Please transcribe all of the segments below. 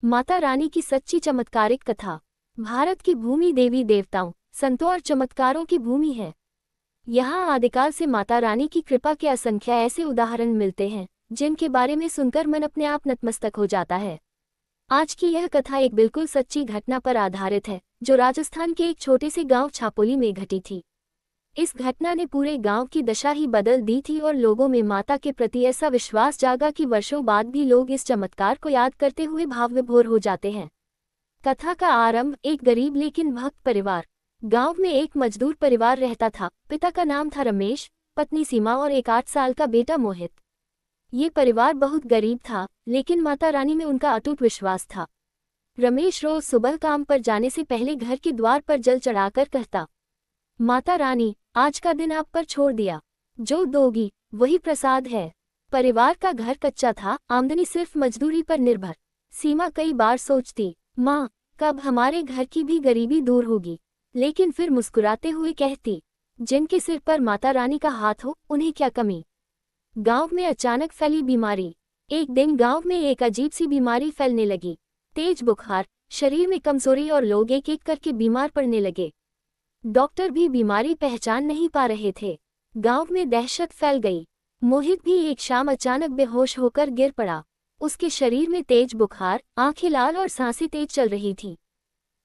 माता रानी की सच्ची चमत्कारिक कथा। भारत की भूमि देवी देवताओं, संतों और चमत्कारों की भूमि है। यहाँ आदिकाल से माता रानी की कृपा के असंख्य ऐसे उदाहरण मिलते हैं जिनके बारे में सुनकर मन अपने आप नतमस्तक हो जाता है। आज की यह कथा एक बिल्कुल सच्ची घटना पर आधारित है जो राजस्थान के एक छोटे से गांव छापोली में घटी थी। इस घटना ने पूरे गांव की दशा ही बदल दी थी और लोगों में माता के प्रति ऐसा विश्वास जागा कि वर्षों बाद भी लोग इस चमत्कार को याद करते हुए भावविभोर हो जाते हैं। कथा का आरंभ एक गरीब लेकिन भक्त परिवार। गांव में एक मजदूर परिवार रहता था। पिता का नाम था रमेश, पत्नी सीमा और एक 8 साल का बेटा मोहित। ये परिवार बहुत गरीब था, लेकिन माता रानी में उनका अटूट विश्वास था। रमेश रोज सुबह काम पर जाने से पहले घर के द्वार पर जल चढ़ाकर कहता, माता रानी, आज का दिन आप पर छोड़ दिया, जो दोगी वही प्रसाद है। परिवार का घर कच्चा था, आमदनी सिर्फ मजदूरी पर निर्भर। सीमा कई बार सोचती, माँ, कब हमारे घर की भी गरीबी दूर होगी, लेकिन फिर मुस्कुराते हुए कहती, जिनके सिर पर माता रानी का हाथ हो उन्हें क्या कमी। गांव में अचानक फैली बीमारी। एक दिन गांव में एक अजीब सी बीमारी फैलने लगी। तेज बुखार, शरीर में कमजोरी और लोग एक एक करके बीमार पड़ने लगे। डॉक्टर भी बीमारी पहचान नहीं पा रहे थे। गांव में दहशत फैल गई। मोहित भी एक शाम अचानक बेहोश होकर गिर पड़ा। उसके शरीर में तेज बुखार, आंखें लाल और सांसें तेज चल रही थीं।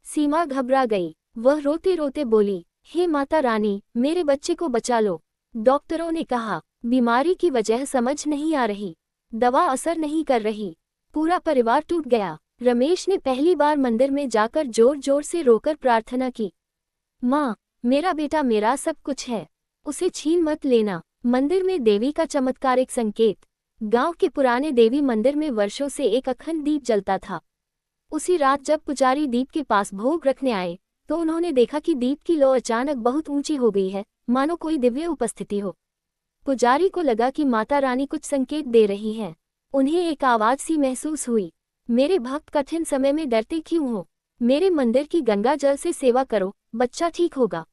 सीमा घबरा गई। वह रोते रोते बोली, हे माता रानी, मेरे बच्चे को बचा लो। डॉक्टरों ने कहा, बीमारी की वजह समझ नहीं आ रही, दवा असर नहीं कर रही। पूरा परिवार टूट गया। रमेश ने पहली बार मंदिर में जाकर जोर जोर से रोकर प्रार्थना की, माँ, मेरा बेटा मेरा सब कुछ है, उसे छीन मत लेना। मंदिर में देवी का चमत्कारिक संकेत। गांव के पुराने देवी मंदिर में वर्षों से एक अखंड दीप जलता था। उसी रात जब पुजारी दीप के पास भोग रखने आए तो उन्होंने देखा कि दीप की लौ अचानक बहुत ऊंची हो गई है, मानो कोई दिव्य उपस्थिति हो। पुजारी को लगा कि माता रानी कुछ संकेत दे रही हैं। उन्हें एक आवाज सी महसूस हुई, मेरे भक्त कठिन समय में डरते क्यों हो, मेरे मंदिर की गंगा जल से सेवा करो, बच्चा ठीक होगा।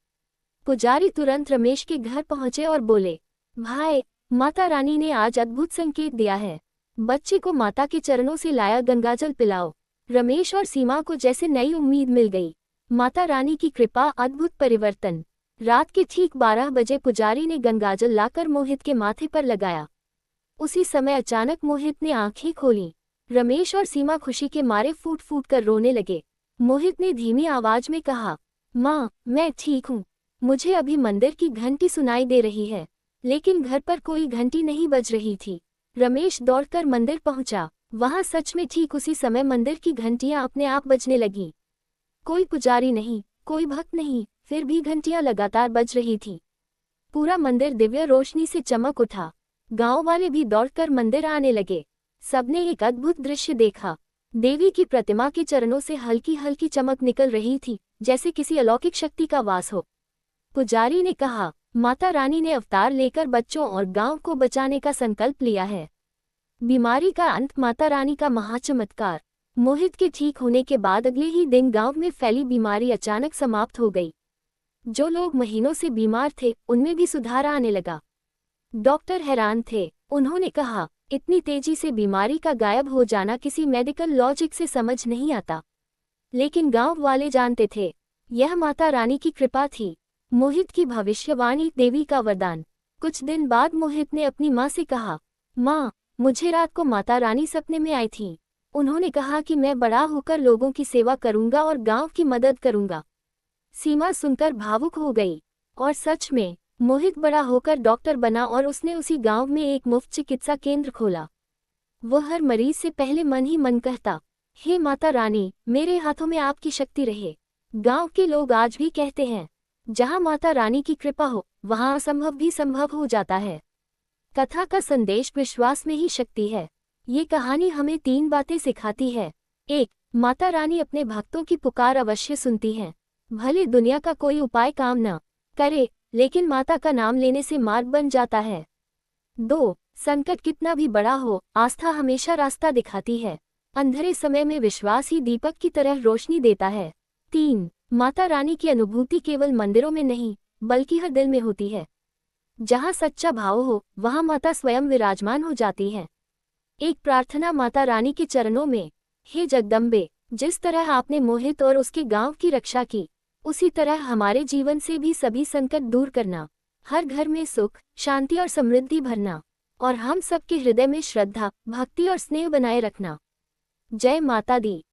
पुजारी तुरंत रमेश के घर पहुंचे और बोले, भाई, माता रानी ने आज अद्भुत संकेत दिया है, बच्चे को माता के चरणों से लाया गंगाजल पिलाओ। रमेश और सीमा को जैसे नई उम्मीद मिल गई। माता रानी की कृपा, अद्भुत परिवर्तन। रात के ठीक 12 बजे पुजारी ने गंगाजल लाकर मोहित के माथे पर लगाया। उसी समय अचानक मोहित ने आंखें खोलीं। रमेश और सीमा खुशी के मारे फूट फूट कर रोने लगे। मोहित ने धीमी आवाज में कहा, माँ, मैं ठीक हूँ। मुझे अभी मंदिर की घंटी सुनाई दे रही है, लेकिन घर पर कोई घंटी नहीं बज रही थी। रमेश दौड़कर मंदिर पहुंचा। वहां सच में ठीक उसी समय मंदिर की घंटियां अपने आप बजने लगीं। कोई पुजारी नहीं, कोई भक्त नहीं, फिर भी घंटियां लगातार बज रही थीं। पूरा मंदिर दिव्य रोशनी से चमक उठा। गांव वाले भी दौड़कर मंदिर आने लगे। सबने एक अद्भुत दृश्य देखा। देवी की प्रतिमा के चरणों से हल्की हल्की चमक निकल रही थी, जैसे किसी अलौकिक शक्ति का वास हो। पुजारी ने कहा, माता रानी ने अवतार लेकर बच्चों और गांव को बचाने का संकल्प लिया है। बीमारी का अंत, माता रानी का महाचमत्कार। मोहित के ठीक होने के बाद अगले ही दिन गांव में फैली बीमारी अचानक समाप्त हो गई। जो लोग महीनों से बीमार थे उनमें भी सुधार आने लगा। डॉक्टर हैरान थे। उन्होंने कहा, इतनी तेजी से बीमारी का गायब हो जाना किसी मेडिकल लॉजिक से समझ नहीं आता, लेकिन गांव वाले जानते थे, यह माता रानी की कृपा थी। मोहित की भविष्यवाणी, देवी का वरदान। कुछ दिन बाद मोहित ने अपनी माँ से कहा, माँ, मुझे रात को माता रानी सपने में आई थी। उन्होंने कहा कि मैं बड़ा होकर लोगों की सेवा करूंगा और गांव की मदद करूंगा। सीमा सुनकर भावुक हो गई। और सच में मोहित बड़ा होकर डॉक्टर बना और उसने उसी गांव में एक मुफ्त चिकित्सा केंद्र खोला। वह हर मरीज से पहले मन ही मन कहता, हे माता रानी, मेरे हाथों में आपकी शक्ति रहे। गांव के लोग आज भी कहते हैं, जहां माता रानी की कृपा हो वहां असंभव भी संभव हो जाता है। कथा का संदेश, विश्वास में ही शक्ति है। ये कहानी हमें 3 बातें सिखाती है। 1. माता रानी अपने भक्तों की पुकार अवश्य सुनती हैं। भले दुनिया का कोई उपाय काम न करे, लेकिन माता का नाम लेने से मार्ग बन जाता है। 2. संकट कितना भी बड़ा हो, आस्था हमेशा रास्ता दिखाती है। अंधेरे समय में विश्वास ही दीपक की तरह रोशनी देता है। 3. माता रानी की अनुभूति केवल मंदिरों में नहीं, बल्कि हर दिल में होती है। जहाँ सच्चा भाव हो, वहाँ माता स्वयं विराजमान हो जाती है। एक प्रार्थना माता रानी के चरणों में। हे जगदम्बे, जिस तरह आपने मोहित और उसके गांव की रक्षा की, उसी तरह हमारे जीवन से भी सभी संकट दूर करना, हर घर में सुख, शांति और समृद्धि भरना, और हम सबके हृदय में श्रद्धा, भक्ति और स्नेह बनाए रखना। जय माता दी।